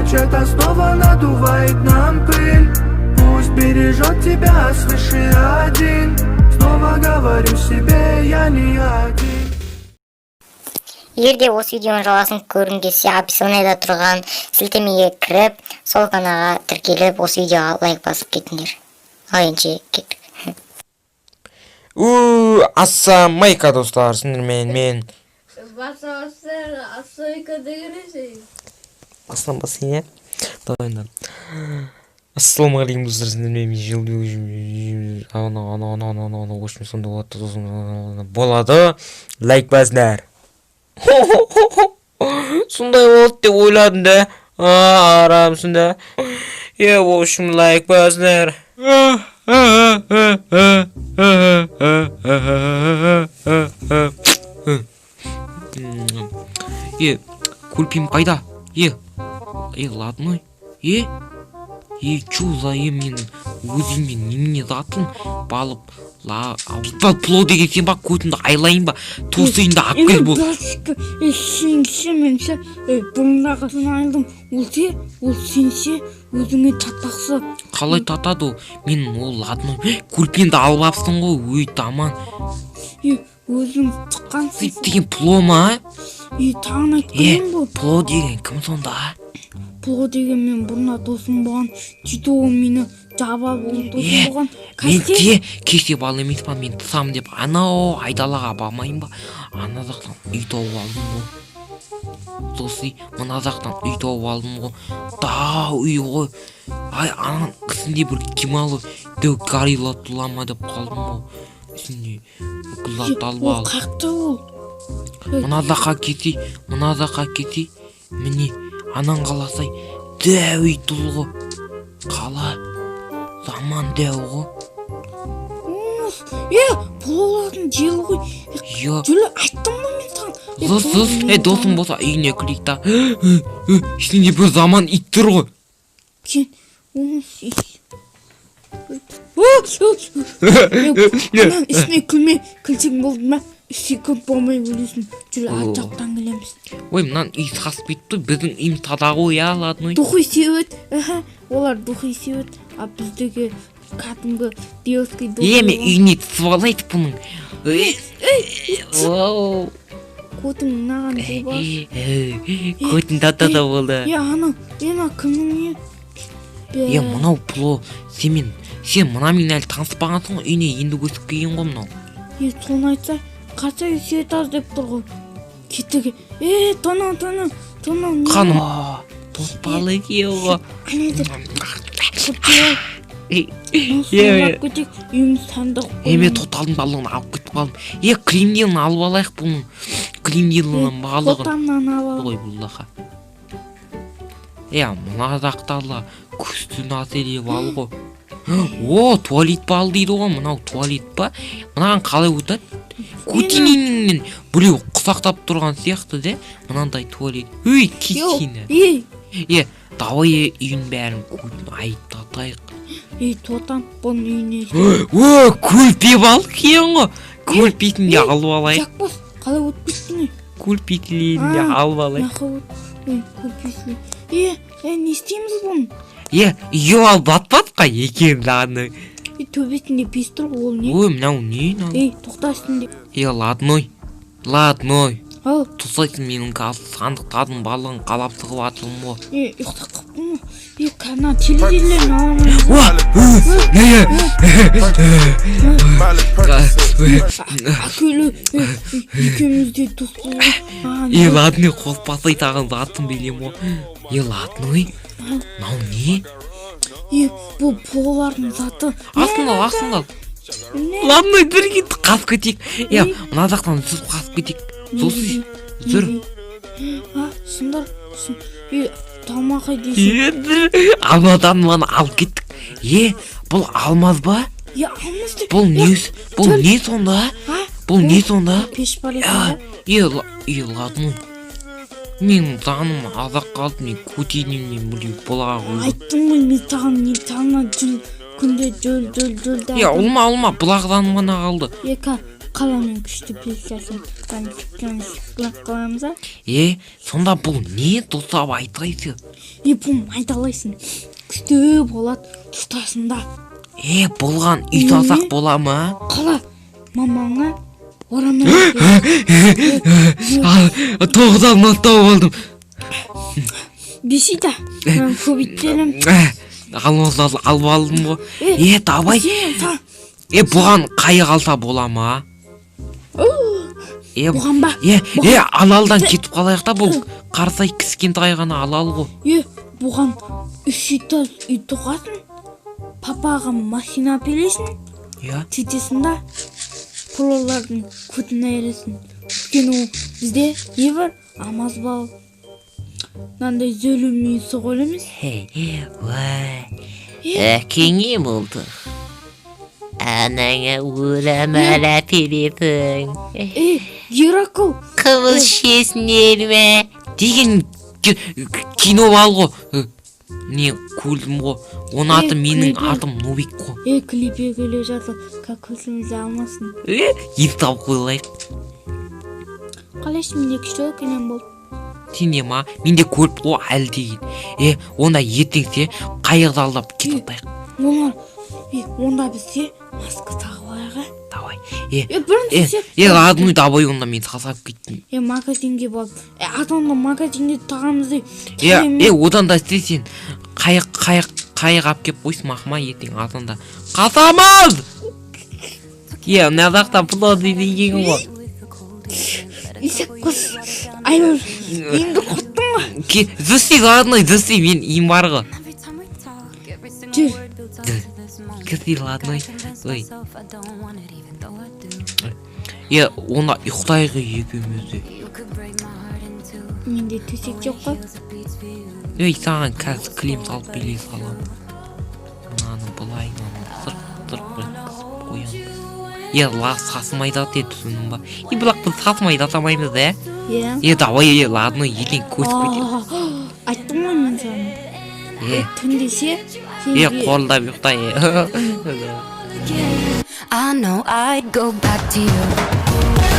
молчит, а снова надувает нам пыль. Пусть бережет тебя свыше один. Снова говорю себе, я не один. Егерде осы видеоның жалғасын көргің келсе, описаниеда тұрған сілтемеге кіріп, сол каналға тіркеліп, осы видеоға лайк басып кетіңдер. Ал енді кеттік. Ассалаумалейкум достар, сіздермен мен Аслан басын, е? Давай. Ассалаумалейкум достар, сіздермен мен жыл общем сонда болады. Лайк басыңдар. Сондай болады деп ойладым да. Арамсың да. В общем, лайк басыңдар. Кульпим қайда? Ладно. Чу за мен өзіммен немене затым балып ауыздан пло деген сен ба көтімді айлайын ба тосайын да ап кел бол. Сенше бұрындағы айылдым ол сенше өзіңе татпақсы. Қалай татады ол? Мен ол ладно кульпинді алып апсың ғой, таман. Өзің тұққансың. Деген пло ма? Тағын айтқаным бұл. Пло деген кім сонда? Пло деген мен бұрына досым болған, жүйті ол мені жаба болып досым болған. Мен кеше бал емес па, мен тысам деп анау айдалаға бармайын ба? Ана жақтан үй тауып алдым ғой. Досы, мына жақтан үй тауып алдым ғой. Дау үй ғой. Ананың үстінде бір кималы дөу горилла тұлама деп қалдым ғой. Үстінде үкілат алып алып. Ол қақты ол. Мына жаққа кете, міне анан қаласай дәу үй тұл ғой. Қала заман дәу ғой. Бұлалардың жел ғой. Жүлі айттым ба мен саған? Досым болса үйіне кірейік та. Ішінде бір заман ит тұр ғой. Анан ішіне күлсең болды ма? Іші көп болмай өлесің. Жүлі ат жақтан келеміз. Мынан үй сасып кетті, біздің үйім тада ғой, ладно. Дұхи сеует. Олар дұхи сеует. А біздегі кәдімгі девский дұхи. Мен үйіне түсіп алайды бұның. Көтің наған болбаш. Көтің тата болды. Ана кімнің не? Мынау пло, сен мұнамен әлі таныспағансың ғой, үйіне енді көсіп келген ғой мынау. Соны айтса, қашай сүйет аз деп тұр ғой. Кеттіге, тонау. Қаным, тоспалы кеу ғой. Әнеді, Соңғап көтек, үйіміз сандық қойын. Мен тоталдың балығын алып кетіп қалдым. Кремделін алып алайық бұның. Кремделінің балығын. Тотамнан алып Ой, бұлдаға. Мұна жақталы күстін ателеп ал ғой. Туалет бал дейді ғой, мұнау туалет ба? Мұнаған қалай өтады? Көтенінен біреу құсақтап тұрған сияқты де, мұнандай туалет. Кетсені. Давай үйін бәрін көтін айттатайық. Тотам бұның үйіне. Көлпе балық ең ғой. Көлпетінде алып алайық. Жақпас, қалай өтпестіне? Көлпетілерінде алып алайық. Нақы көлпесіне. Не істейміз бұның? Ал батпатқа екен ланы. Төбесінде пес тұр ол не? Мынау не? Тоқта үстінде. Ладной. Ал. Тұсайсың менің сандықтардың балығын қалап сығып атылым ғой. Ұйықта қыптың ғой. Кәрна теледерлерін аламын. Акөлі екеумізде тұсқы ғой. Ладной қоспасай тағын заттым белем ғой. Ладной. Нау не? Бұл плолардың заты. Асыңдал. Ладной, бір кетті қасып кетек. Мына жақтан сүріп қасып кетек. Зүр. Сындар. Тамақай дейсің. Алмадан маны алып кеттік. Бұл алмаз ба? Алмаз деп. Бұл не сонда? Пеш бар еді. Ладно. Мен заңым азақ қалды, мен көтенімнен білеу бола ғой. Айттым ғой, мен тағына жүл күнде жүл да. Олма, бұлағдан ғана қалды. қаланың күшті пьесасын қыламыз. Сонда бұл не дұрыстап айтайсың? Бұны айталайсың. Күшті болады тұтасында. Болған үй салсақ бола ма? Қала мамаңа орамын. Тоғыздан мақтау болдым. Бесида, мен көбейттерім. Алып алдым ғой. Давай. Бұған қайық алса бола ма? Бұған ба? Алалдан кетіп қалайық та, бұл қарсай кішкентай ғана алал ғой. Бұған 3 этаж үй тұғасын, папаға машина әпересің, сөйтесінде пұлылардың көтін айыресің. Өйткені бізде не бар? Амаз бал. Нандай зөлімей соғыл емес. Кеңе болды. Анаңа орамал әпересің. Геракл. Қымыз шесінер ме? Деген кино бар ғой. Не көрдім ғой. Оның аты менің атым Нубик қой. Клипе келе жатыр, как көзімізді алмасын. Естап қойлайық. Қалайшы менде күшті өкенен болды. Сенде ма? Менде көріп қой әлі деген. Онда ертеңсе қайықты алдап кетіп тайық. Онда бізде маска тағып алайық. Давай. Бірінші давай онда мен сасап кеттім. Магазинге болып. Атонда магазинге тағамызды. Одан да істесен қайық ап кеп қойсын мақыма ертең атонда. Қасамыз! Мына жақта плод деген ғой. Исеккос. Айбар, емді құттың ба? Зүсі ладной, зүсі мен ем бар ғой. Жүр. Кірсі ладной. Онда ұйықтайғы екеумізді. Менде төсек жоқ қой. Саған қазір клем салып билей салам. Мынаны бұлай, сырқ бір қысып қоям. Сасымайды аты түсінің ба? Бірақ біз сасымайды атамаймыз, давай, ладно, елен көсіп кетем. Айттым ғой мен саған. Түндесе, қолдап ұйықтай. I know I'd go back to you.